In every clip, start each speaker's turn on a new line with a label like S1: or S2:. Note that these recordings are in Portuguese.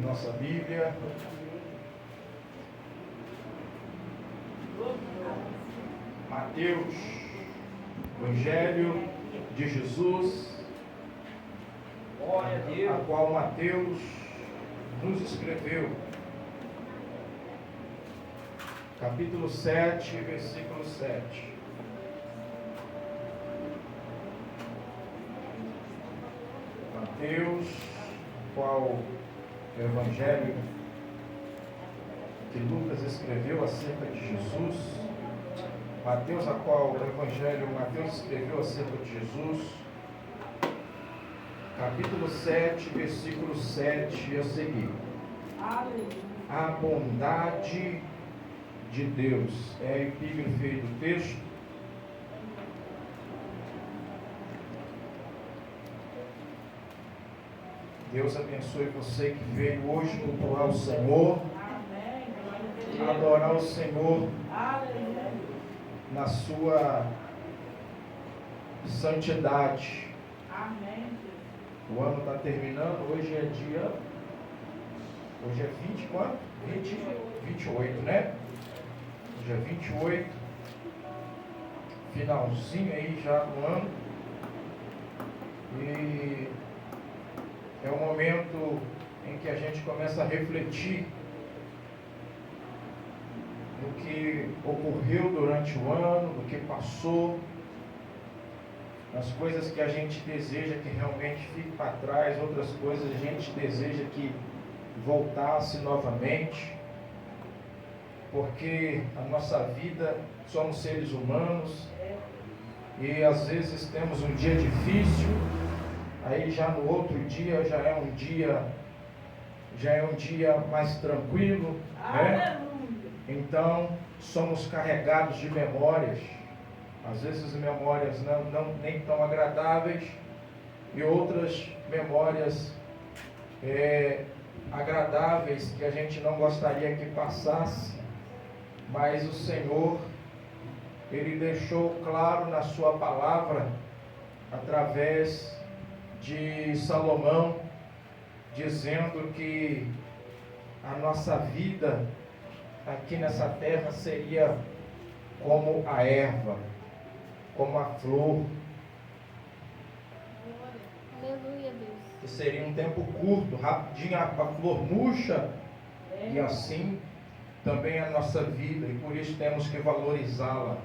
S1: nossa Bíblia. Mateus, Evangelho de Jesus, a qual Mateus nos escreveu. Capítulo 7, versículo 7. Mateus, qual Evangelho que Lucas escreveu acerca de Jesus. Mateus, a qual o Evangelho Mateus escreveu acerca de Jesus. Capítulo 7, versículo 7 a seguir. A bondade de Deus é a epígrafe do texto. Deus abençoe você que veio hoje cultuar o Senhor, adorar o Senhor na sua santidade. O ano está terminando, hoje é 20 quanto? 28, né? Hoje é 28, finalzinho aí já do ano. E é um momento em que a gente começa a refletir no que ocorreu durante o ano, no que passou, nas coisas que a gente deseja que realmente fique para trás, outras coisas a gente deseja que voltasse novamente, porque a nossa vida, somos seres humanos e às vezes temos um dia difícil. Aí já no outro dia já é um dia mais tranquilo, né? Então somos carregados de memórias, às vezes memórias não nem tão agradáveis e outras memórias agradáveis que a gente não gostaria que passasse, mas o Senhor, Ele deixou claro na sua palavra, através de Salomão, dizendo que a nossa vida aqui nessa terra seria como a erva, como a flor.
S2: Aleluia, Deus.
S1: Que seria um tempo curto, rapidinho a flor murcha, e assim também a nossa vida, e por isso temos que valorizá-la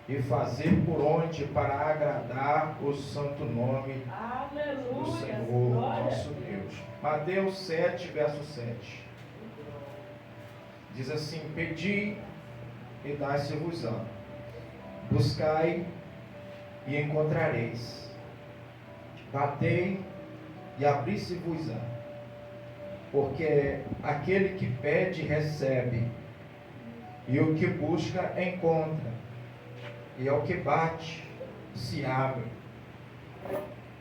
S1: e fazer por onde para agradar o santo nome do Senhor, nosso Deus. Mateus 7, verso 7. Diz assim: pedi e dai-se-vos-á, buscai e encontrareis, batei e abri-se-vos-á, porque aquele que pede recebe, e o que busca encontra, e ao que bate se abre.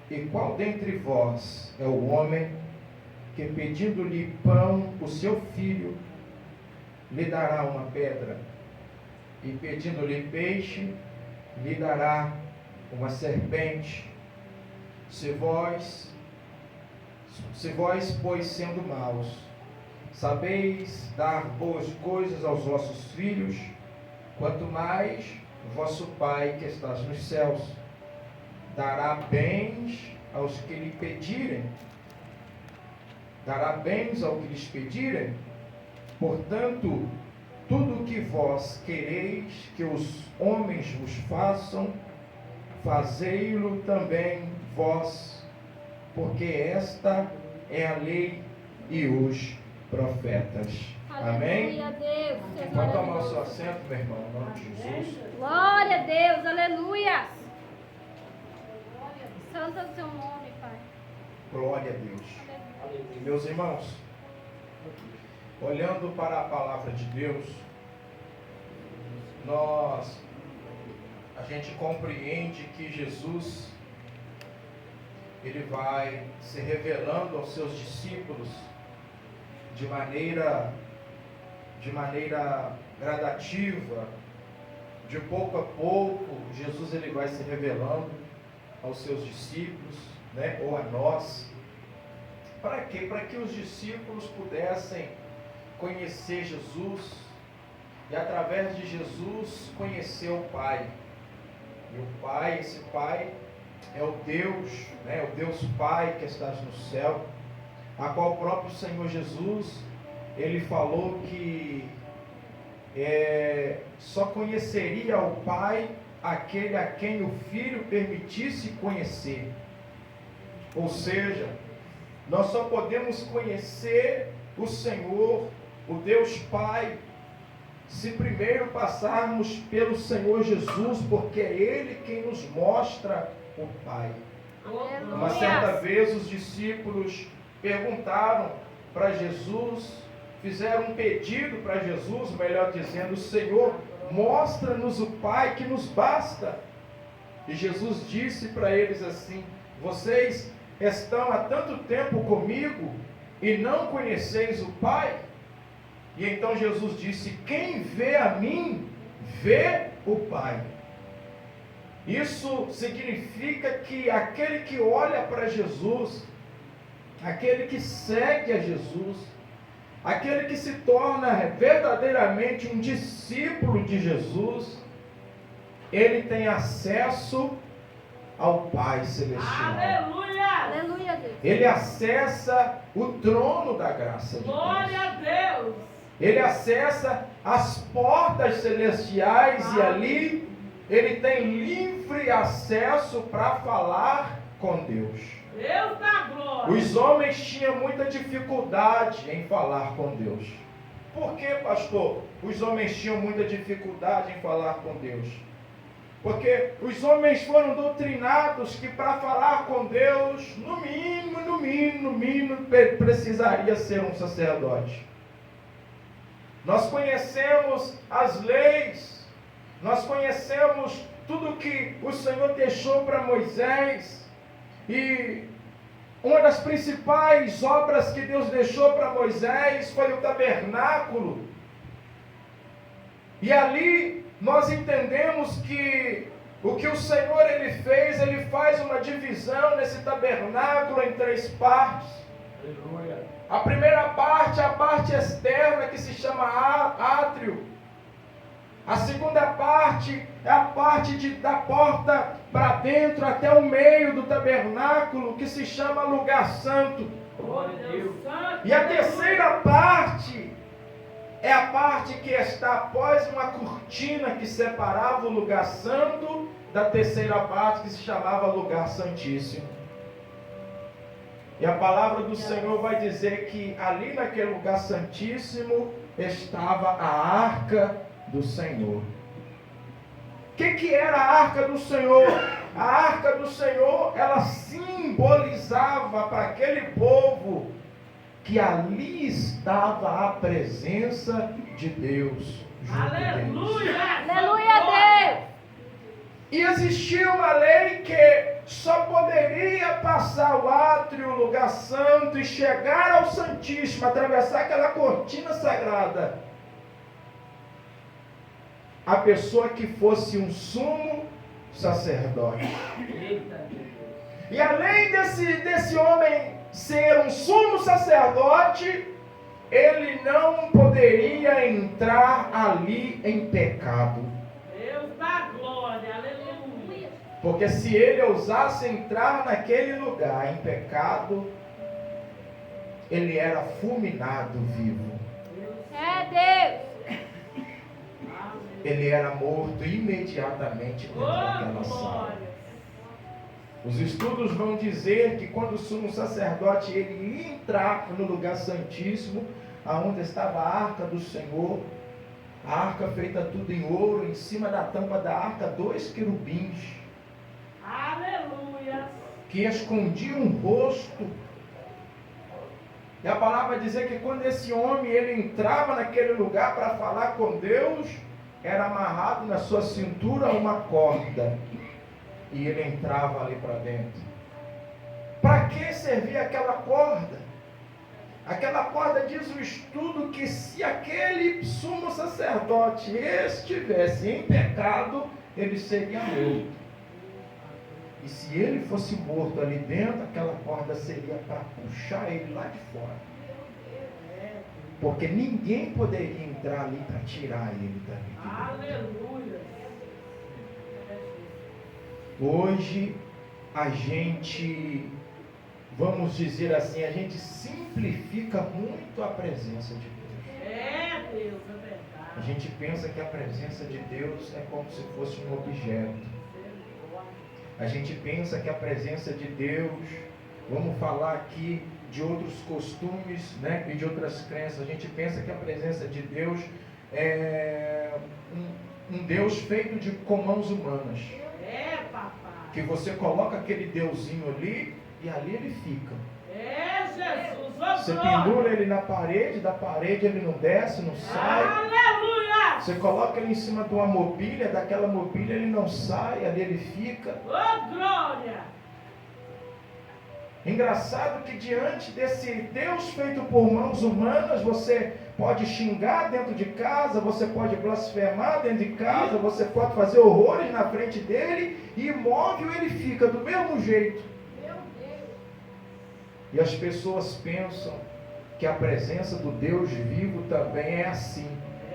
S1: E qual dentre vós é o homem que, pedindo-lhe pão o seu filho, lhe dará uma pedra? E pedindo-lhe peixe, lhe dará uma serpente? Se vós, pois, sendo maus, sabeis dar boas coisas aos vossos filhos, quanto mais vosso Pai que estás nos céus dará bens aos que lhe pedirem. Dará bens ao que lhes pedirem. Portanto, tudo o que vós quereis que os homens vos façam, fazei-lo também vós, porque esta é a lei e os profetas. Amém?
S2: Aleluia, Deus.
S1: Pode tomar o seu assento, meu irmão, em nome de Jesus.
S2: Glória a Deus, aleluia. Santo é o seu nome, Pai.
S1: Glória a Deus. Meus irmãos, olhando para a palavra de Deus, a gente compreende que Jesus, Ele vai se revelando aos seus discípulos de maneira gradativa, de pouco a pouco. Jesus ele vai se revelando aos seus discípulos, né, ou a nós. Para quê? Para que os discípulos pudessem conhecer Jesus e através de Jesus conhecer o Pai. E o Pai, esse Pai é o Deus, né? O Deus Pai que estás no céu, a qual o próprio Senhor Jesus, ele falou que só conheceria o Pai aquele a quem o Filho permitisse conhecer. Ou seja, nós só podemos conhecer o Senhor, o Deus Pai, se primeiro passarmos pelo Senhor Jesus, porque é Ele quem nos mostra o Pai.
S2: Aleluia.
S1: Uma certa vez os discípulos perguntaram para Jesus, fizeram um pedido para Jesus, melhor dizendo, Senhor, mostra-nos o Pai que nos basta. E Jesus disse para eles assim, vocês estão há tanto tempo comigo e não conheceis o Pai? E então Jesus disse, quem vê a mim, vê o Pai. Isso significa que aquele que olha para Jesus, aquele que segue a Jesus, aquele que se torna verdadeiramente um discípulo de Jesus, ele tem acesso ao Pai Celestial.
S3: Aleluia!
S2: Aleluia, Deus.
S1: Ele acessa o trono da graça de
S3: Glória
S1: Deus.
S3: a Deus!
S1: Ele acessa as portas celestiais e ali ele tem livre acesso para falar com Deus.
S3: Deus da glória!
S1: Os homens tinham muita dificuldade em falar com Deus. Por que, pastor? Os homens tinham muita dificuldade em falar com Deus. Porque os homens foram doutrinados que para falar com Deus, no mínimo, precisaria ser um sacerdote. Nós conhecemos as leis, nós conhecemos tudo que o Senhor deixou para Moisés. E uma das principais obras que Deus deixou para Moisés foi o tabernáculo. E ali nós entendemos que o que o Senhor ele fez, ele faz uma divisão nesse tabernáculo em 3 partes.
S3: Aleluia!
S1: A primeira parte é a parte externa que se chama átrio. A segunda parte é a parte da porta para dentro até o meio do tabernáculo que se chama lugar santo.
S3: Glória a Deus!
S1: E a terceira parte é a parte que está após uma cortina que separava o lugar santo da terceira parte que se chamava lugar santíssimo. E a palavra do Senhor vai dizer que ali naquele lugar santíssimo estava a arca do Senhor. O que era a arca do Senhor? A arca do Senhor, ela simbolizava para aquele povo que ali estava a presença de Deus.
S3: Aleluia!
S2: Aleluia, Deus.
S1: E existia uma lei que só poderia passar o átrio, o lugar santo, e chegar ao Santíssimo, atravessar aquela cortina sagrada, a pessoa que fosse um sumo sacerdote.
S3: Eita Deus!
S1: E além desse homem ser um sumo sacerdote, ele não poderia entrar ali em pecado.
S3: Deus da glória! Aleluia!
S1: Porque se ele ousasse entrar naquele lugar em pecado, ele era fulminado vivo.
S2: É, Deus.
S1: Ele era morto imediatamente dentro daquela
S3: Oh,
S1: sala.
S3: glória!
S1: Os estudos vão dizer que quando o sumo sacerdote ele ia entrar no lugar santíssimo, aonde estava a arca do Senhor, a arca feita tudo em ouro, em cima da tampa da arca 2 querubins,
S3: Aleluia!
S1: que escondiam o rosto. E a palavra vai dizer que quando esse homem ele entrava naquele lugar para falar com Deus, era amarrado na sua cintura uma corda. E ele entrava ali para dentro. Para que servia aquela corda? Aquela corda, diz o estudo, que se aquele sumo sacerdote estivesse em pecado, ele seria morto. E se ele fosse morto ali dentro, aquela corda seria para puxar ele lá de fora. Porque ninguém poderia entrar ali para tirar ele dali.
S3: Aleluia.
S1: Hoje a gente, vamos dizer assim, a gente simplifica muito a presença de Deus.
S3: É, Deus, é verdade.
S1: A gente pensa que a presença de Deus é como se fosse um objeto. A gente pensa que a presença de Deus, vamos falar aqui de outros costumes, né, e de outras crenças, a gente pensa que a presença de Deus é um Deus feito com mãos humanas.
S3: É, papai.
S1: Que você coloca aquele Deusinho ali e ali ele fica.
S3: É, Jesus.
S1: Você pendura ele na parede, da parede ele não desce, não sai.
S3: Aleluia.
S1: Você coloca ele em cima de uma mobília, daquela mobília ele não sai, ali ele fica.
S3: Ô, glória.
S1: Engraçado que diante desse Deus feito por mãos humanas, você pode xingar dentro de casa, você pode blasfemar dentro de casa, você pode fazer horrores na frente dele, e imóvel ele fica do mesmo jeito.
S2: Meu Deus.
S1: E as pessoas pensam que a presença do Deus vivo também é assim.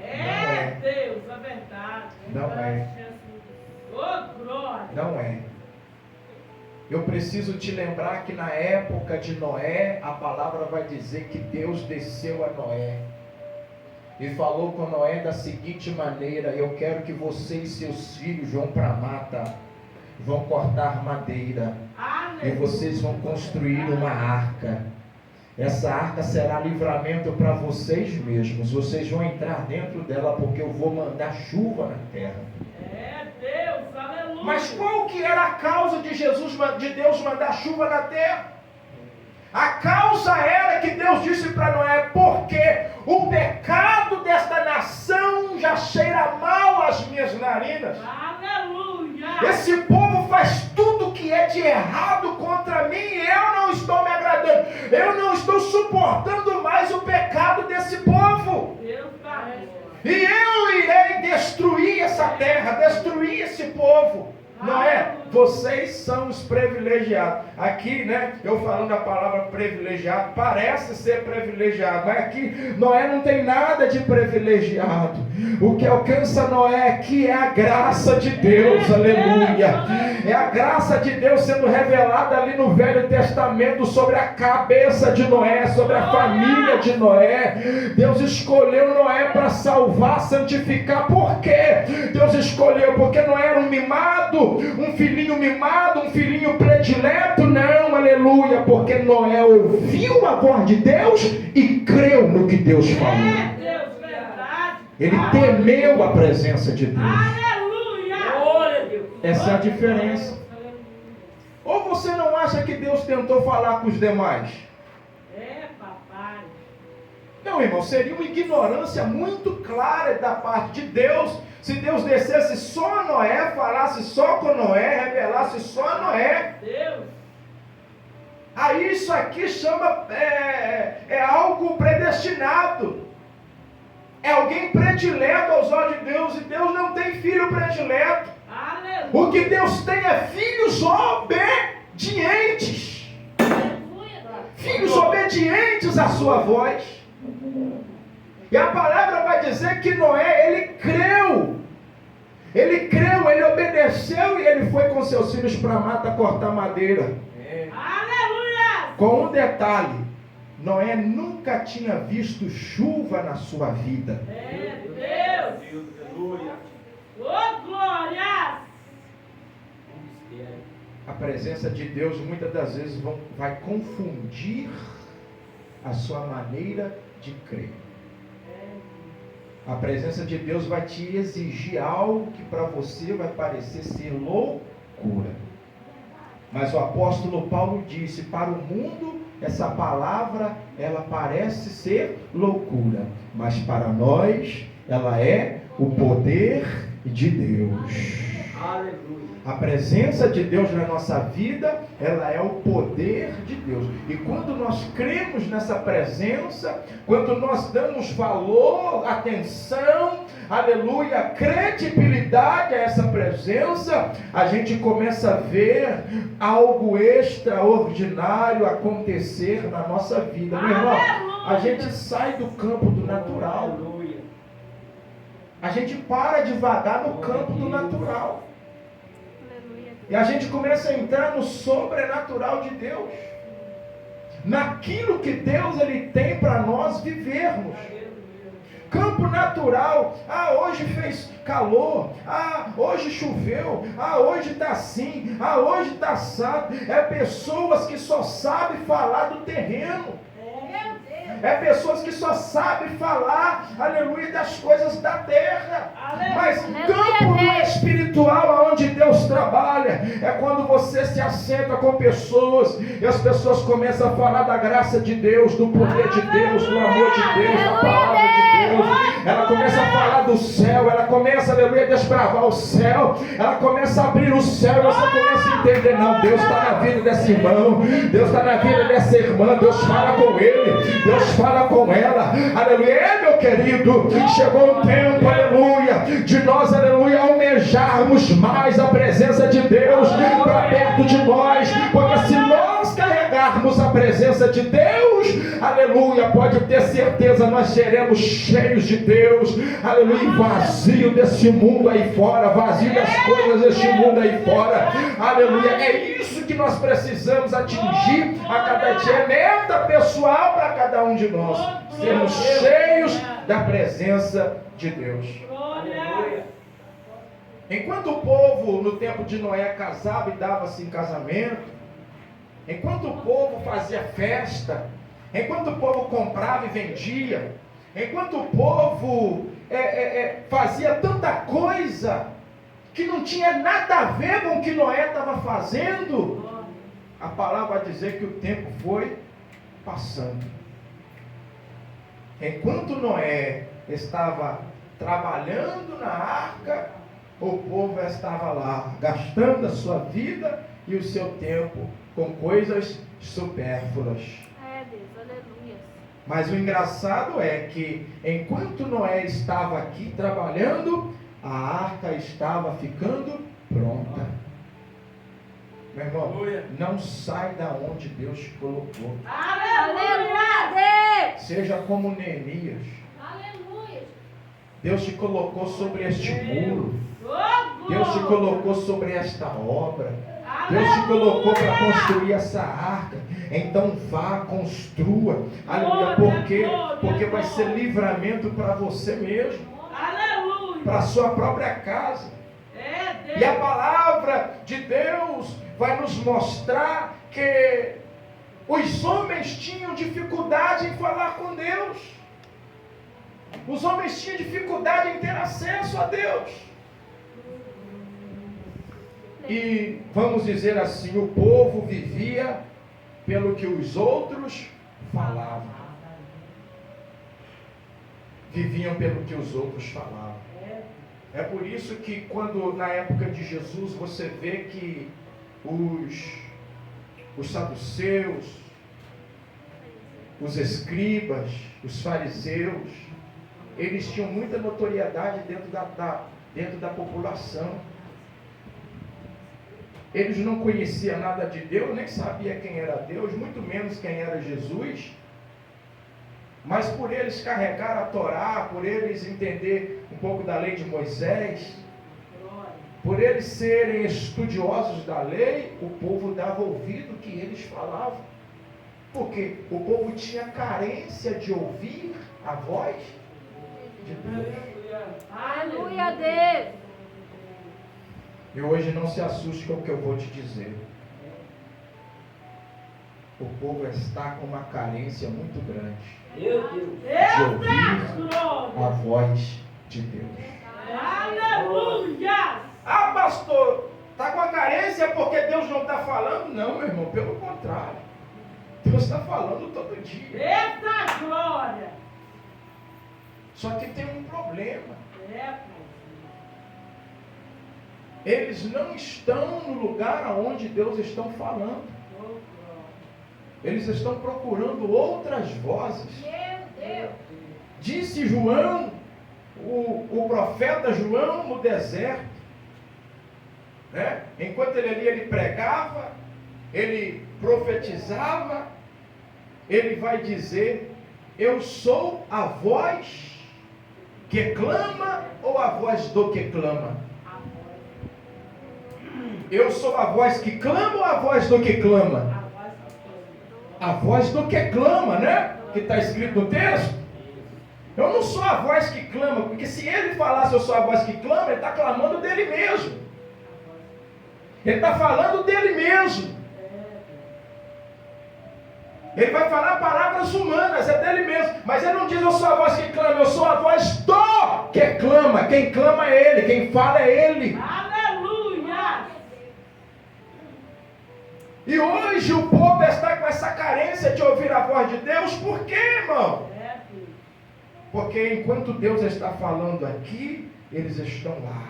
S3: É, Deus, é verdade.
S1: Não é.
S3: Ô, glória.
S1: Não é. Eu preciso te lembrar que na época de Noé, a palavra vai dizer que Deus desceu a Noé e falou com Noé da seguinte maneira: eu quero que você e seus filhos vão para a mata, vão cortar madeira, e vocês vão construir uma arca. Essa arca será livramento para vocês mesmos. Vocês vão entrar dentro dela porque eu vou mandar chuva na terra.
S3: É, Deus, aleluia.
S1: Mas qual que era a causa de Deus mandar chuva na terra? A causa era que Deus disse para Noé: porque o pecado desta nação já cheira mal às minhas narinas.
S3: Aleluia.
S1: Esse povo faz tudo que é de errado contra mim e eu não estou me agradando. Eu não estou suportando mais o pecado desse povo.
S3: Deus tá.
S1: E eu irei destruir essa terra, destruir esse povo. Não é? Vocês são os privilegiados. Aqui, né, eu falando a palavra privilegiado, parece ser privilegiado, mas aqui Noé não tem nada de privilegiado. O que alcança Noé aqui é a graça de Deus, aleluia. É a graça de Deus sendo revelada ali no Velho Testamento sobre a cabeça de Noé, sobre a família de Noé. Deus escolheu Noé para salvar, santificar. Por quê? Deus escolheu porque Noé era um mimado, um filhinho mimado, um filhinho predileto. Não, aleluia, porque Noé ouviu a voz de Deus e creu no que Deus falou.
S3: Deus, verdade.
S1: Ele temeu a presença de Deus.
S3: Aleluia. Glória a Deus.
S1: Essa é a diferença. Ou você não acha que Deus tentou falar com os demais?
S3: É, papai.
S1: Não, irmão, seria uma ignorância muito clara da parte de Deus se Deus descesse só a Noé, falasse só com Noé, revelasse só a Noé.
S3: Deus.
S1: Aí isso aqui chama, é algo predestinado. É alguém predileto aos olhos de Deus, e Deus não tem filho predileto.
S3: Aleluia.
S1: O que Deus tem é filhos obedientes. Filhos obedientes à sua voz. E a palavra vai dizer que Noé, ele creu, ele obedeceu, e ele foi com seus filhos para a mata cortar madeira.
S3: Aleluia.
S1: Com um detalhe: Noé nunca tinha visto chuva na sua vida.
S3: É, Deus. Aleluia. Ô, glória.
S1: A presença de Deus muitas das vezes vai confundir a sua maneira de crer. A presença de Deus vai te exigir algo que para você vai parecer ser loucura. Mas o apóstolo Paulo disse: para o mundo essa palavra ela parece ser loucura, mas para nós ela é o poder de Deus.
S3: Aleluia.
S1: A presença de Deus na nossa vida, ela é o poder de Deus. E quando nós cremos nessa presença, quando nós damos valor, atenção, aleluia, credibilidade a essa presença, a gente começa a ver algo extraordinário acontecer na nossa vida. Meu irmão, a gente sai do campo do natural. A gente para de vagar no campo do natural. E a gente começa a entrar no sobrenatural de Deus. Naquilo que Deus ele tem para nós vivermos. Campo natural. Ah, hoje fez calor. Ah, hoje choveu. Ah, hoje está assim. Ah, hoje está assado. É pessoas que só sabem falar do terreno. É pessoas que só sabem falar, aleluia, das coisas da terra. Mas campo espiritual, onde Deus trabalha, é quando você se assenta com pessoas e as pessoas começam a falar da graça de Deus, do poder de Deus, do amor de Deus, da palavra de Deus. Ela começa a falar do céu, ela começa, aleluia, a desbravar o céu, ela começa a abrir o céu e você começa a entender, não, Deus está na vida desse irmão, Deus está na vida dessa irmã, Deus fala com ele, Deus fala com ela, aleluia, meu querido, chegou um tempo, aleluia, de nós, aleluia, almejarmos mais a presença de Deus para perto de nós, porque se nós carregarmos a presença de Deus, aleluia, pode ter certeza, nós seremos cheios de Deus, aleluia, vazio desse mundo aí fora, vazio das coisas deste mundo aí fora, aleluia, é isso que nós precisamos atingir a cada dia, é meta pessoal para cada um de nós, sermos cheios da presença de Deus. Enquanto o povo no tempo de Noé casava e dava-se em casamento, enquanto o povo fazia festa, enquanto o povo comprava e vendia, enquanto o povo fazia tanta coisa que não tinha nada a ver com o que Noé estava fazendo, a palavra vai dizer que o tempo foi passando. Enquanto Noé estava trabalhando na arca, o povo estava lá gastando a sua vida e o seu tempo com coisas supérfluas.
S2: Deus, aleluia.
S1: Mas o engraçado é que enquanto Noé estava aqui trabalhando, a arca estava ficando pronta. Meu irmão, não sai da onde Deus te colocou.
S2: Aleluia, Deus.
S1: Seja como Neemias.
S2: Aleluia.
S1: Deus te colocou sobre este muro. Deus te colocou sobre esta obra. Deus te colocou para construir essa arca. Então vá, construa. Aleluia. Por quê? Porque vai ser livramento para você mesmo. Para a sua própria casa. E a palavra de Deus vai nos mostrar que os homens tinham dificuldade em falar com Deus. Os homens tinham dificuldade em ter acesso a Deus. E vamos dizer assim, o povo vivia pelo que os outros falavam. Viviam pelo que os outros falavam. É por isso que quando na época de Jesus você vê que os saduceus, os escribas, os fariseus, eles tinham muita notoriedade dentro da população. Eles não conheciam nada de Deus, nem sabiam quem era Deus, muito menos quem era Jesus. Mas por eles carregar a Torá, por eles entender um pouco da lei de Moisés, por eles serem estudiosos da lei, o povo dava ouvido que eles falavam. Porque o povo tinha carência de ouvir a voz de Deus.
S2: Aleluia, Deus.
S1: E hoje não se assuste com o que eu vou te dizer. O povo está com uma carência muito grande de ouvir a voz de Deus.
S3: Aleluia!
S1: Ah, pastor, está com a carência porque Deus não está falando? Não, meu irmão, pelo contrário. Deus está falando todo dia.
S3: Eita glória!
S1: Só que tem um problema. eles não estão no lugar aonde Deus está falando. Eles estão procurando outras vozes.
S2: Meu Deus.
S1: Disse João, o profeta João no deserto, né? Enquanto ele ali, ele pregava, ele profetizava, ele vai dizer: eu sou a voz que clama ou a voz do que clama? Eu sou a voz que clama ou a voz do que clama? A voz do que clama, né? Que está escrito no texto. Eu não sou a voz que clama, porque se ele falasse eu sou a voz que clama, ele está clamando dele mesmo. Ele está falando dele mesmo. Ele vai falar palavras humanas, é dele mesmo. Mas ele não diz eu sou a voz que clama, eu sou a voz do que clama. Quem clama é ele, quem fala é ele.
S3: Aleluia!
S1: E hoje o povo está com essa carência de ouvir a voz de Deus. Por quê, irmão? Porque enquanto Deus está falando aqui, eles estão lá.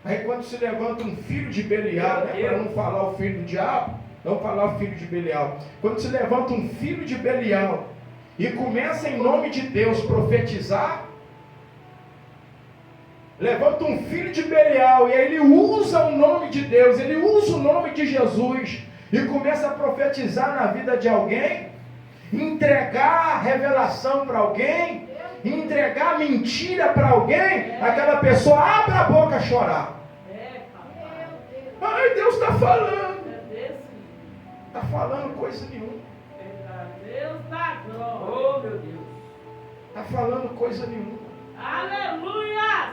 S1: Aí quando se levanta um filho de Belial, né, para não falar o filho do diabo, não falar o filho de Belial. Quando se levanta um filho de Belial e começa em nome de Deus profetizar, levanta um filho de Belial e aí ele usa o nome de Deus, ele usa o nome de Jesus e começa a profetizar na vida de alguém, entregar a revelação para alguém, entregar mentira para alguém, aquela pessoa abre a boca a chorar. Ai, Deus está falando. Está falando coisa nenhuma.
S3: Deus da glória. Oh, meu Deus.
S1: Está falando coisa nenhuma.
S3: Aleluia!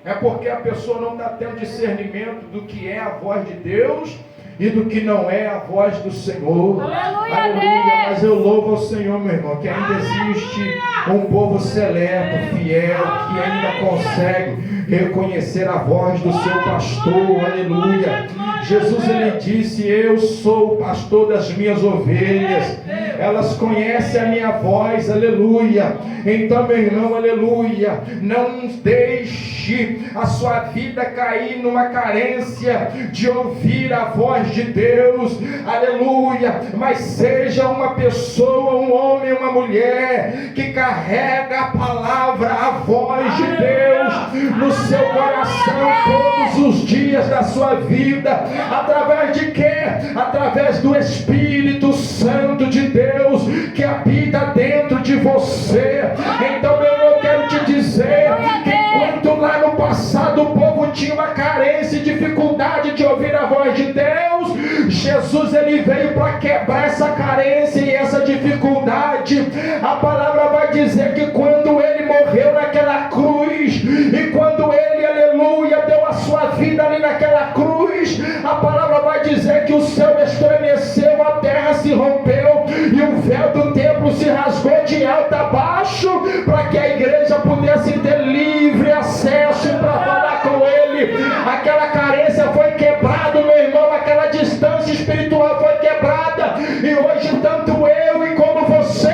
S1: É porque a pessoa não está tendo discernimento do que é a voz de Deus e do que não é a voz do Senhor.
S2: Aleluia,
S1: Aleluia. Mas eu louvo ao Senhor, meu irmão, que ainda existe um povo seleto, fiel, que ainda consegue reconhecer a voz do seu pastor. Aleluia. Jesus, ele disse: eu sou o pastor das minhas ovelhas, elas conhecem a minha voz. Aleluia. Então, meu irmão, aleluia, não deixe a sua vida cair numa carência de ouvir a voz de Deus. Aleluia. Mas seja uma pessoa, um homem, uma mulher que carrega a palavra, a voz de Deus no seu coração todos os dias da sua vida. Através de quê? Através do Espírito Santo de Deus que habita dentro de você. Então eu quero te dizer que enquanto lá no passado o povo tinha uma carência e dificuldade de ouvir a voz de Deus, Jesus, ele veio para quebrar essa carência e essa dificuldade. A palavra vai dizer que quando ele morreu naquela cruz e quando ele, aleluia, deu a sua vida ali naquela cruz, a palavra vai dizer que o céu estremeceu, a terra se rompeu e o véu do templo se rasgou de alto a baixo, para que a igreja pudesse ter livre acesso para falar com ele. Aquela carência foi quebrada, meu irmão, aquela distância espiritual foi quebrada, e hoje tanto eu e como você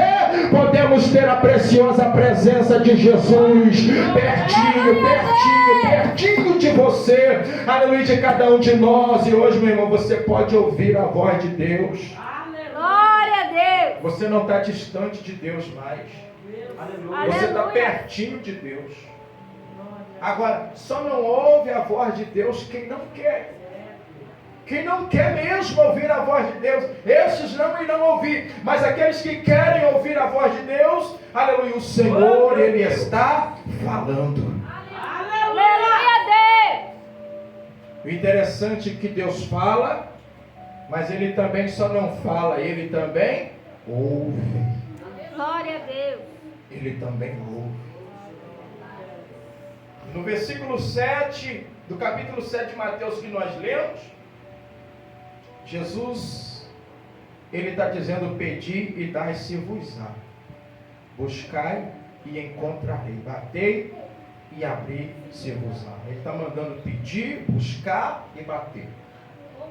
S1: podemos ter a preciosa presença de Jesus pertinho, pertinho, pertinho de você, aleluia, de cada um de nós. E hoje, meu irmão, você pode ouvir a voz de Deus.
S2: Glória a Deus.
S1: Você não está distante de Deus mais.
S2: Aleluia.
S1: Você está pertinho de Deus. Agora, só não ouve a voz de Deus quem não quer. Quem não quer mesmo ouvir a voz de Deus, esses não irão ouvir. Mas aqueles que querem ouvir a voz de Deus, aleluia, o Senhor, ele está falando.
S2: Aleluia a Deus.
S1: O interessante é que Deus fala, mas ele também só não fala, ele também ouve.
S2: Glória a Deus.
S1: Ele também ouve. No versículo 7 do capítulo 7 de Mateus que nós lemos, Jesus, ele está dizendo: pedi e dai-se-vos-á, buscai e encontrarei, batei e abri-se-vos-á. Ele está mandando pedir, buscar e bater.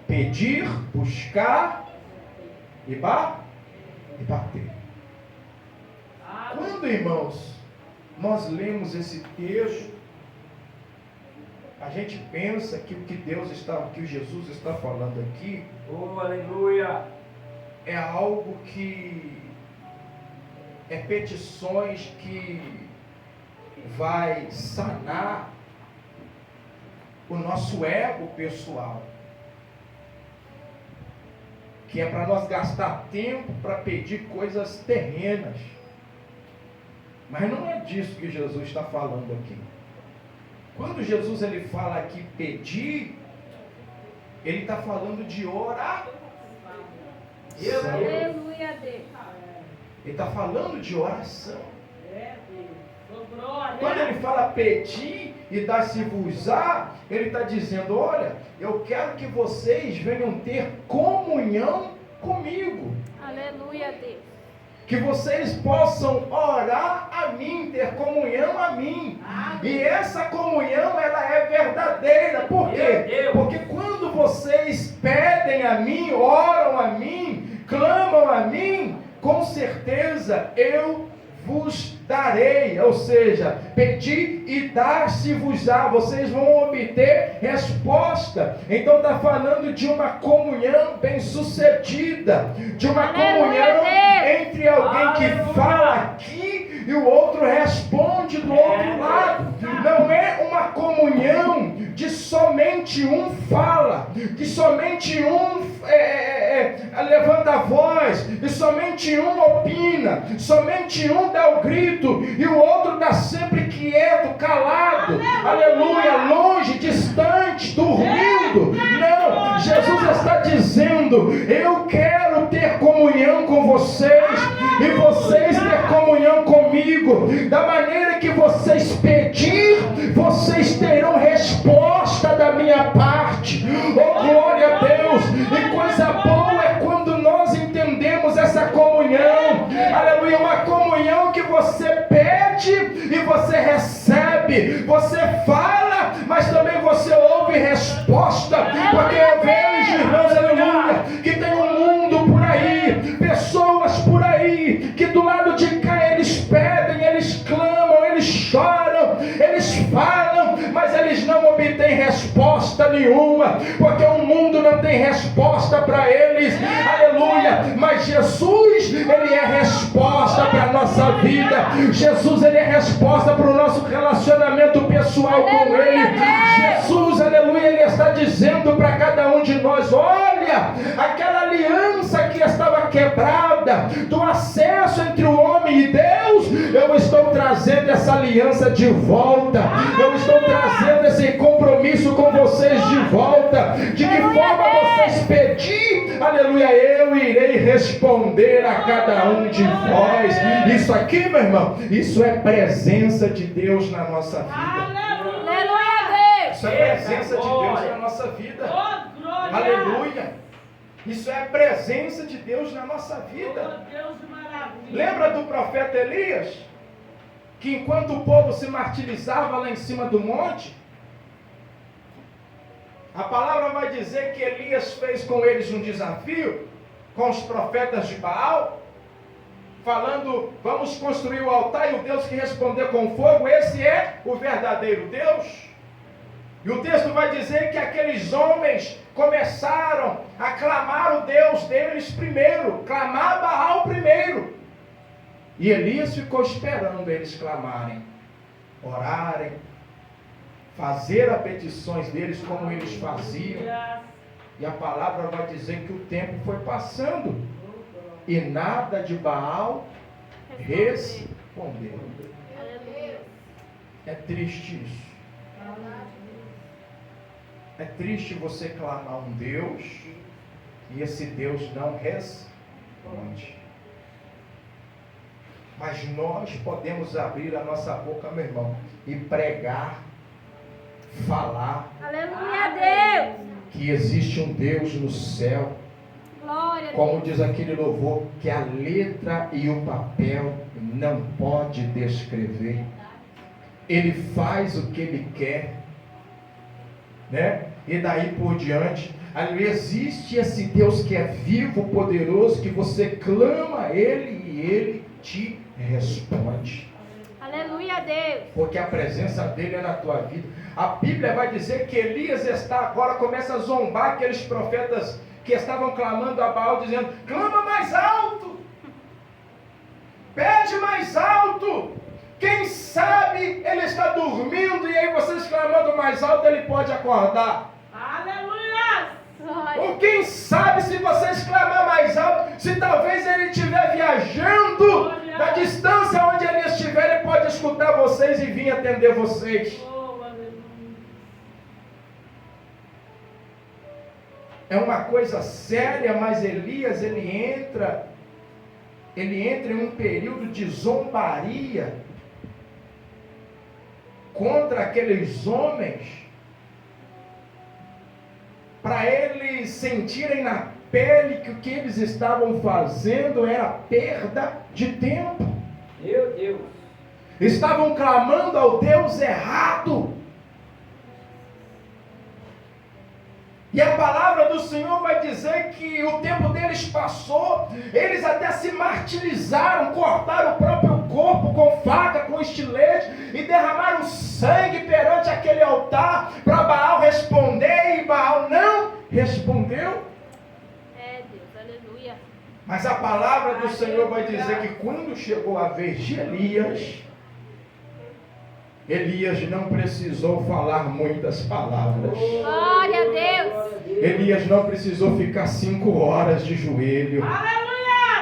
S1: Pedir, buscar e bater. Quando, irmãos, nós lemos esse texto, A gente pensa que o que que Jesus está falando aqui,
S4: Oh, aleluia.
S1: é algo que é petições que vai sanar o nosso ego pessoal, que é para nós gastar tempo para pedir coisas terrenas. Mas não é disso que Jesus está falando aqui. Quando Jesus ele fala aqui pedir, ele está falando de oração.
S2: Aleluia a Deus.
S1: Ele está falando de oração.
S3: É, Deus. Glória.
S1: Quando ele fala pedir e dar-se-vos-á, ele está dizendo, olha, eu quero que vocês venham ter comunhão comigo.
S2: Aleluia a Deus.
S1: Que vocês possam orar a mim, ter comunhão a mim. E essa comunhão, ela é verdadeira. Por quê? Porque quando vocês pedem a mim, oram a mim, clamam a mim, com certeza eu vos darei. Ou seja, pedir e dar-se-vos-á. Vocês vão obter resposta. Então está falando de uma comunhão bem sucedida, de uma comunhão entre alguém que fala aqui e o outro responde do outro lado. Não é uma comunhão de somente um fala, de somente um levanta a voz, e somente um opina, somente um dá o grito e o outro está sempre quieto, calado, aleluia, longe, distante, dormindo. Não, Jesus está dizendo, eu quero ter comunhão com vocês e vocês ter comunhão comigo. Da maneira que vocês pedir, vocês terão resposta da minha parte. Oh, glória a Deus! E coisa boa é quando nós entendemos essa comunhão. Aleluia, uma comunhão que você pede e você recebe. Você fala, mas também você ouve resposta. Porque eu vejo, irmãos, aleluia, que tem um mundo por aí, pessoas por aí, que do lado de cá eles pedem, eles clamam, eles choram, eles falam, mas eles não obtêm resposta nenhuma, porque o mundo não tem resposta para eles, aleluia. Mas Jesus, ele é resposta para a nossa vida. Jesus, ele é resposta para o nosso relacionamento pessoal com ele. Jesus, aleluia, ele está dizendo para cada um de nós, olha, aquela aliança que estava quebrada, do acesso entre o homem e Deus, eu estou trazendo essa aliança de volta. Eu estou trazendo esse compromisso com vocês de volta. De que forma vocês pedir, aleluia, eu irei responder a cada um de vós. Isso aqui, meu irmão, isso é presença de Deus na nossa vida.
S2: Aleluia a Deus.
S1: Isso é presença de Deus na nossa vida. Aleluia. Isso é a presença de Deus na nossa vida. Lembra do profeta Elias? Que enquanto o povo se martirizava lá em cima do monte, a palavra vai dizer que Elias fez com eles um desafio, com os profetas de Baal, falando, vamos construir o altar, e o Deus que responder com fogo, esse é o verdadeiro Deus. E o texto vai dizer que aqueles homens começaram a clamar o Deus deles primeiro, clamar Baal primeiro. E Elias ficou esperando eles clamarem, orarem, fazer as petições deles como eles faziam. E a palavra vai dizer que o tempo foi passando e nada de Baal respondeu. É triste isso. É triste você clamar um Deus e esse Deus não responde. Mas nós podemos abrir a nossa boca, meu irmão, e pregar, falar.
S2: Aleluia a Deus.
S1: Que existe um Deus no céu.
S2: Glória a Deus.
S1: Como diz aquele louvor, que a letra e o papel não pode descrever. Ele faz o que ele quer, né? E daí por diante, ali existe esse Deus que é vivo, poderoso, que você clama a ele e ele te responde.
S2: Aleluia a Deus.
S1: Porque a presença dele é na tua vida. A Bíblia vai dizer que Elias está agora, começa a zombar aqueles profetas que estavam clamando a Baal, dizendo: clama mais alto, pede mais alto. Quem sabe ele está dormindo e aí vocês clamando mais alto, ele pode acordar.
S3: Aleluia!
S1: Ou quem sabe, se vocês clamar mais alto, se talvez ele estiver viajando da distância onde ele estiver, ele pode escutar vocês e vir atender vocês. É uma coisa séria, mas Elias, ele entra em um período de zombaria contra aqueles homens, para eles sentirem na pele que o que eles estavam fazendo era perda de tempo.
S3: Meu Deus!
S1: Estavam clamando ao Deus errado. E a palavra do Senhor vai dizer que o tempo deles passou, eles até se martirizaram, cortaram o próprio corpo com faca, com estilete, e derramaram sangue perante aquele altar, para Baal responder, e Baal não respondeu.
S2: É Deus, aleluia.
S1: Mas a palavra do Senhor vai dizer que quando chegou a vez de Elias não precisou falar muitas palavras.
S2: Glória a Deus.
S1: Elias não precisou ficar 5 horas de joelho.
S3: Aleluia!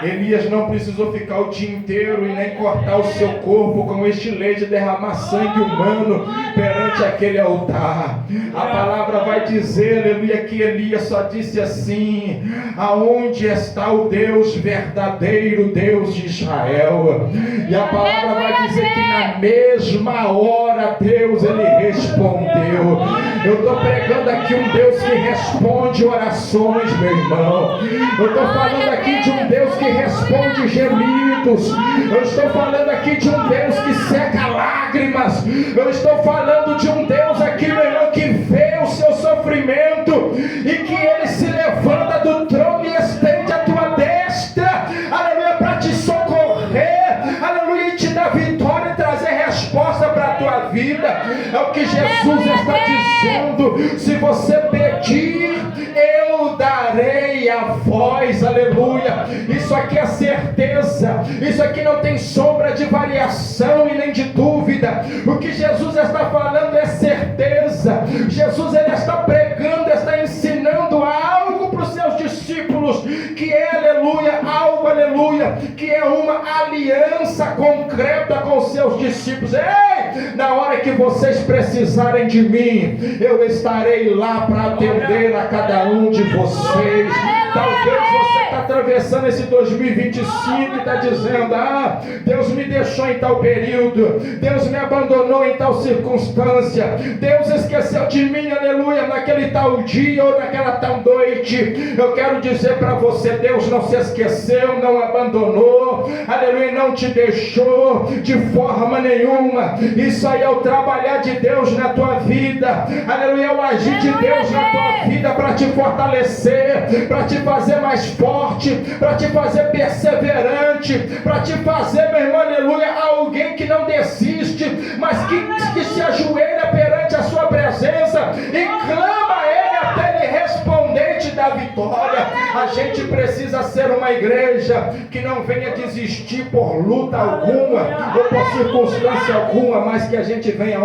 S1: Elias não precisou ficar o dia inteiro e nem cortar o seu corpo com estilete e derramar sangue humano perante aquele altar. A palavra vai dizer, aleluia, que Elias só disse assim: aonde está o Deus verdadeiro, Deus de Israel? E a palavra vai dizer que na mesma hora Deus, ele respondeu. Eu estou pregando aqui um Deus que responde orações, meu irmão. Eu estou falando aqui de um Deus que responde gemidos. Eu estou falando aqui de um Deus que seca lágrimas. Eu estou falando de um Deus aqui, meu irmão, que vê o seu sofrimento e que ele se levanta do trono e estende a tua destra, aleluia, para te socorrer, aleluia, e te dar vitória e trazer resposta para a tua vida. É o que Jesus está dizendo: se você pedir, eu darei a voz, aleluia. Isso aqui é certeza, isso aqui não tem sombra de variação e nem de dúvida. O que Jesus está falando é certeza. Jesus, ele está pregando, está ensinando algo para os seus discípulos, que é, aleluia, algo, aleluia, que é uma aliança concreta com os seus discípulos. Ei, na hora que vocês precisarem de mim, eu estarei lá para atender a cada um de vocês. Talvez você está atravessando esse 2025 e está dizendo: ah, Deus me deixou em tal período, Deus me abandonou em tal circunstância, Deus esqueceu de mim, aleluia, naquele tal dia ou naquela tal noite. Eu quero dizer para você: Deus não se esqueceu, não abandonou, aleluia, não te deixou de forma nenhuma. Isso aí é o trabalhar de Deus na tua vida, aleluia, é o agir de Deus na tua vida para te fortalecer, para te fazer mais forte, para te fazer perseverante, para te fazer, meu irmão, aleluia, alguém que não desiste, mas que se ajoelha perante a sua presença e clama a ele até ele responder e te dar vitória. A gente precisa ser uma igreja que não venha desistir por luta alguma ou por circunstância alguma, mas que a gente venha,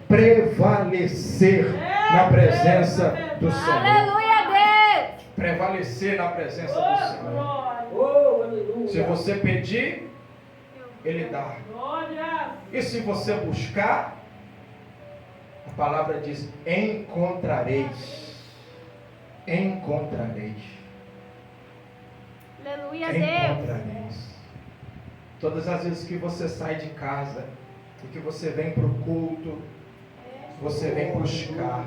S1: prevalecer na presença do Senhor.
S2: Aleluia a Deus.
S1: Prevalecer na presença do Senhor. Se você pedir, ele dá. E se você buscar, a palavra diz: encontrareis. Encontrareis.
S2: Aleluia a Deus.
S1: Encontrareis. Todas as vezes que você sai de casa e que você vem para o culto, você vem buscar.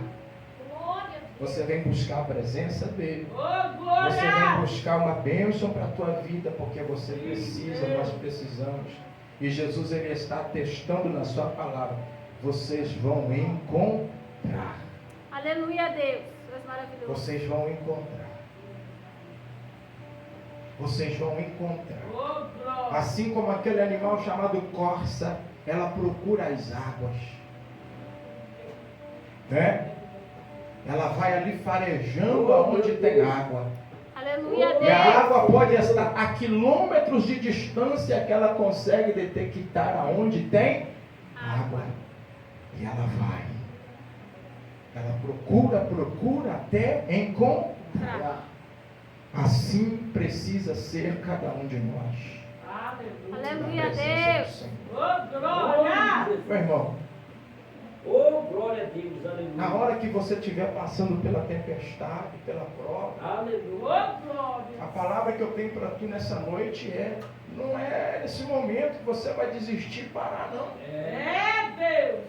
S1: Você vem buscar a presença dele. Você vem buscar uma bênção para a tua vida, porque você precisa, nós precisamos. E Jesus, ele está testando na sua palavra: vocês vão encontrar.
S2: Aleluia a Deus. Deus maravilhoso.
S1: Vocês vão encontrar. Vocês vão encontrar. Assim como aquele animal chamado corça, ela procura as águas, né? Ela vai ali farejando aonde tem água.
S2: Aleluia,
S1: E a
S2: Deus.
S1: água pode estar a quilômetros de distância que ela consegue detectar aonde tem água. E ela vai. Ela procura até encontrar. Assim precisa ser cada um de nós.
S2: Aleluia,
S1: Na presença do
S2: Deus.
S1: Senhor.
S3: Ô, glória!
S1: Meu irmão,
S4: Oh, glória a Deus, aleluia.
S1: na hora que você estiver passando pela tempestade, pela prova,
S3: Ô,
S4: Aleluia.
S3: glória!
S1: a palavra que eu tenho para tu nessa noite não é nesse momento que você vai desistir e parar, não.
S3: É Deus!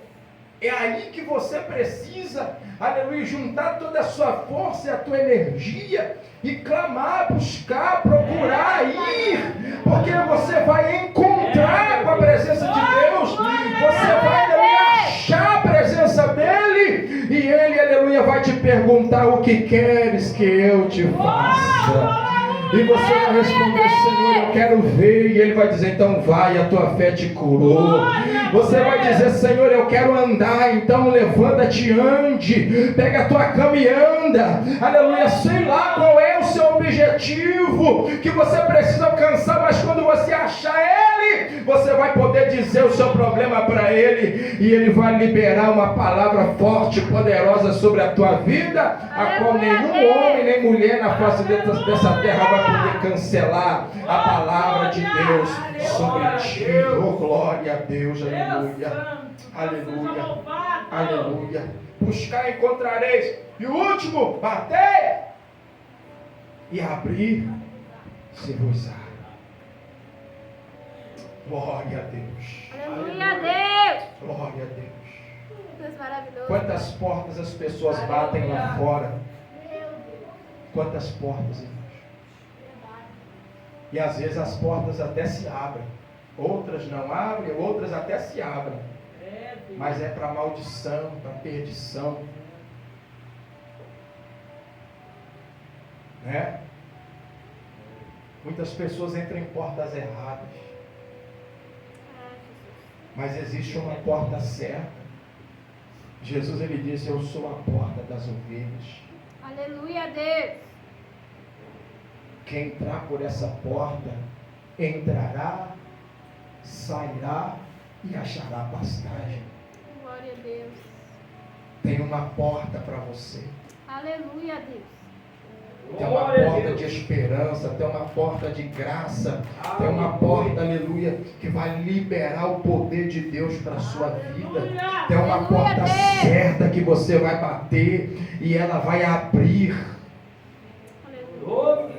S1: É aí que você precisa, aleluia, juntar toda a sua força e a tua energia e clamar, buscar, procurar, ir, porque você vai encontrar com a presença de Deus, você vai, aleluia, achar a presença dele e ele, aleluia, vai te perguntar o que queres que eu te faça. E você vai responder, Senhor, eu quero ver. E ele vai dizer, então vai, a tua fé te curou. Você vai dizer, Senhor, eu quero andar. Então levanta-te, ande. Pega a tua cama e anda. Aleluia, sei lá qual é o seu objetivo que você precisa alcançar, mas quando você achar ele, você vai poder dizer o seu problema para ele. E ele vai liberar uma palavra forte e poderosa sobre a tua vida, a qual nenhum homem nem mulher na face dessa terra vai poder cancelar a palavra de Deus sobre ti. Oh, glória a Deus, aleluia, aleluia, aleluia. Buscar encontrareis. E o último, bater e abrir se vos abra. Glória a Deus.
S2: Aleluia, Deus.
S1: Glória a Deus.
S2: Deus maravilhoso.
S1: Quantas portas as pessoas batem lá fora? Quantas portas, irmãos? E às vezes as portas até se abrem. Outras não abrem, outras até se abrem. Mas é para maldição, para perdição. Né? Muitas pessoas entram em portas erradas. Mas existe uma porta certa. Jesus, ele disse, eu sou a porta das ovelhas.
S2: Aleluia, Deus.
S1: Quem entrar por essa porta, entrará, sairá e achará pastagem.
S2: Glória a Deus.
S1: Tem uma porta para você.
S2: Aleluia, Deus.
S1: Tem uma porta de esperança, tem uma porta de graça, tem uma porta, aleluia, que vai liberar o poder de Deus para a sua vida. Tem uma porta certa que você vai bater e ela vai abrir.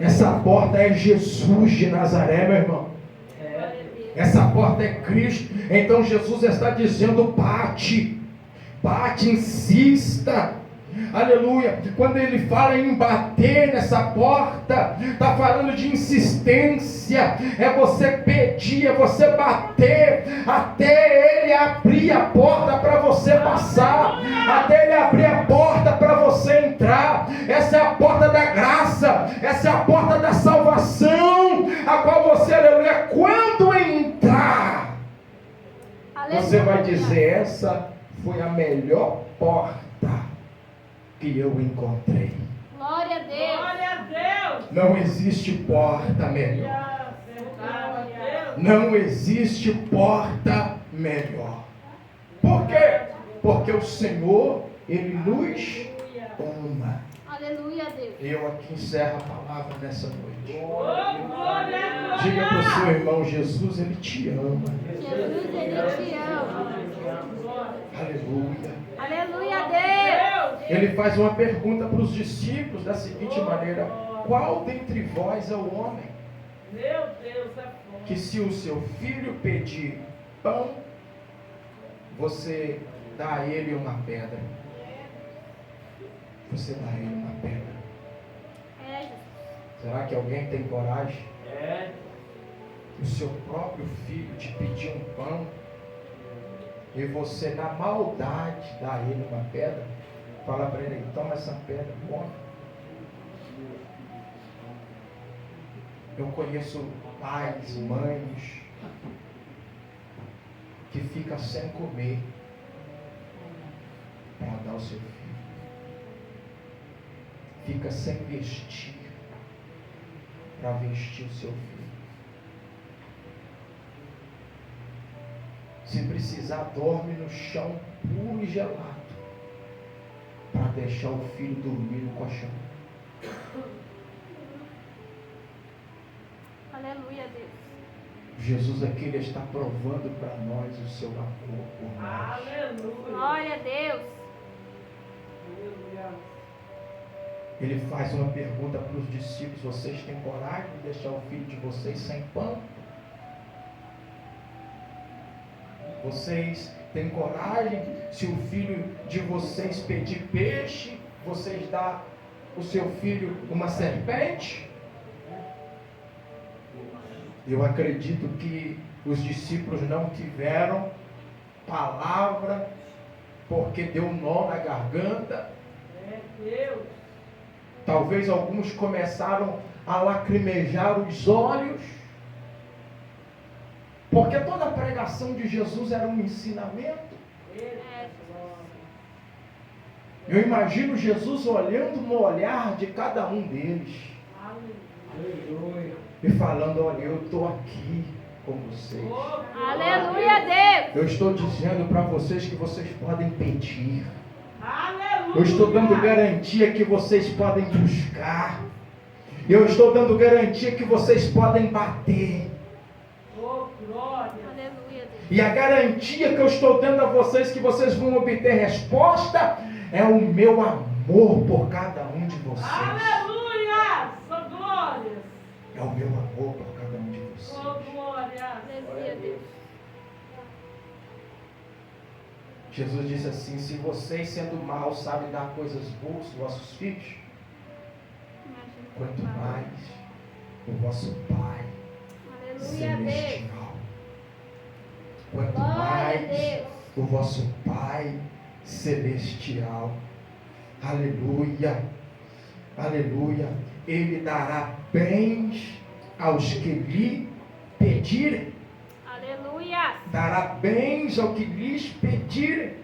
S1: Essa porta é Jesus de Nazaré, meu irmão. Essa porta é Cristo. Então Jesus está dizendo, bate, insista. Aleluia. Quando ele fala em bater nessa porta, está falando de insistência. É você pedir, é você bater até ele abrir a porta para você passar, até ele abrir a porta para você entrar. Essa é a porta da graça, essa é a porta da salvação, a qual você, aleluia, quando entrar, você vai dizer, essa foi a melhor porta que eu encontrei.
S2: Glória a Deus.
S3: Glória a Deus!
S1: Não existe porta melhor. Não existe porta melhor. Por quê? Porque o Senhor, ele nos ama.
S2: Aleluia, Deus.
S1: Eu aqui encerro a palavra nessa noite.
S3: Glória!
S1: Diga para o seu irmão, Jesus, ele te ama.
S2: Jesus, ele te ama.
S1: Aleluia.
S2: Aleluia, Deus.
S1: Ele faz uma pergunta para os discípulos da seguinte maneira: qual dentre vós é o homem
S3: Meu Deus, é forte.
S1: que se o seu filho pedir pão, você dá a ele uma pedra? Você dá a ele uma pedra.
S2: É, Jesus.
S1: Será que alguém tem coragem?
S4: É.
S1: O seu próprio filho te pedir um pão e você, na maldade, dá a ele uma pedra? Fala para ele, toma essa pedra, come. Eu conheço pais, mães que fica sem comer para dar ao seu filho. Fica sem vestir para vestir o seu filho. Se precisar, dorme no chão puro e gelado para deixar o filho dormir no colchão.
S2: Aleluia, Deus.
S1: Jesus aqui ele está provando para nós o seu amor por nós.
S3: Aleluia.
S2: Glória a Deus.
S3: Aleluia.
S1: Ele faz uma pergunta para os discípulos: vocês têm coragem de deixar o filho de vocês sem pão? Vocês têm coragem, se o filho de vocês pedir peixe, vocês dão o seu filho uma serpente? Eu acredito que os discípulos não tiveram palavra, porque deu um nó na garganta.
S3: É Deus.
S1: Talvez alguns começaram a lacrimejar os olhos, porque toda a pregação de Jesus era um ensinamento.
S2: É.
S1: Eu imagino Jesus olhando no olhar de cada um deles
S3: Aleluia.
S1: e falando: olha, eu estou aqui com vocês.
S2: Aleluia, Deus.
S1: Eu estou dizendo para vocês que vocês podem pedir.
S3: Aleluia.
S1: Eu estou dando garantia que vocês podem buscar. Eu estou dando garantia que vocês podem bater.
S3: Oh, glória.
S2: Aleluia, Deus.
S1: E a garantia que eu estou dando a vocês que vocês vão obter resposta é o meu amor por cada um de vocês.
S3: Aleluia. Oh, glória.
S1: É o meu amor por cada um de vocês.
S3: Oh, glória.
S2: Aleluia, Deus.
S1: Jesus disse assim: se vocês, sendo maus, sabem dar coisas boas aos vossos filhos, quanto mais o vosso Pai
S2: Aleluia, Deus.
S1: celestial. Quanto
S2: Glória a
S1: mais
S2: Deus.
S1: o vosso Pai celestial. Aleluia. Aleluia. Ele dará bens aos que lhe pedirem.
S2: Aleluia.
S1: Dará bens ao que lhes pedirem.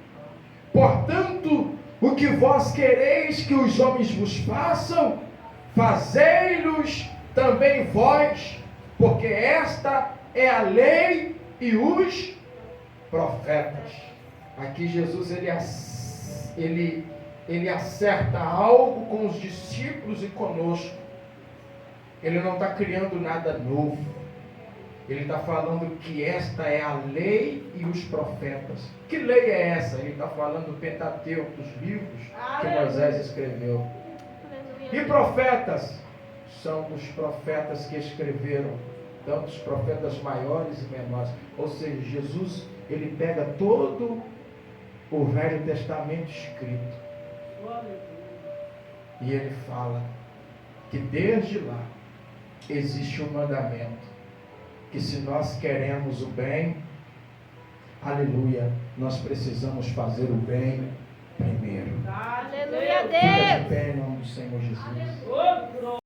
S1: Portanto, o que vós quereis que os homens vos façam, fazei-los também vós, porque esta é a lei e os profetas. Aqui Jesus ele acerta algo com os discípulos e conosco. Ele não está criando nada novo. Ele está falando que esta é a lei e os profetas. Que lei é essa? Ele está falando do Pentateuco, dos livros que Moisés escreveu.
S2: Aleluia.
S1: E profetas? São os profetas que escreveram, tanto os profetas maiores e menores. Ou seja, Jesus, ele pega todo o Velho Testamento escrito e ele fala que desde lá existe um mandamento, que se nós queremos o bem, aleluia, nós precisamos fazer o bem primeiro.
S2: Aleluia,
S1: Fica de
S2: Deus.
S1: pé em nome do Senhor Jesus.
S3: Oh, glória.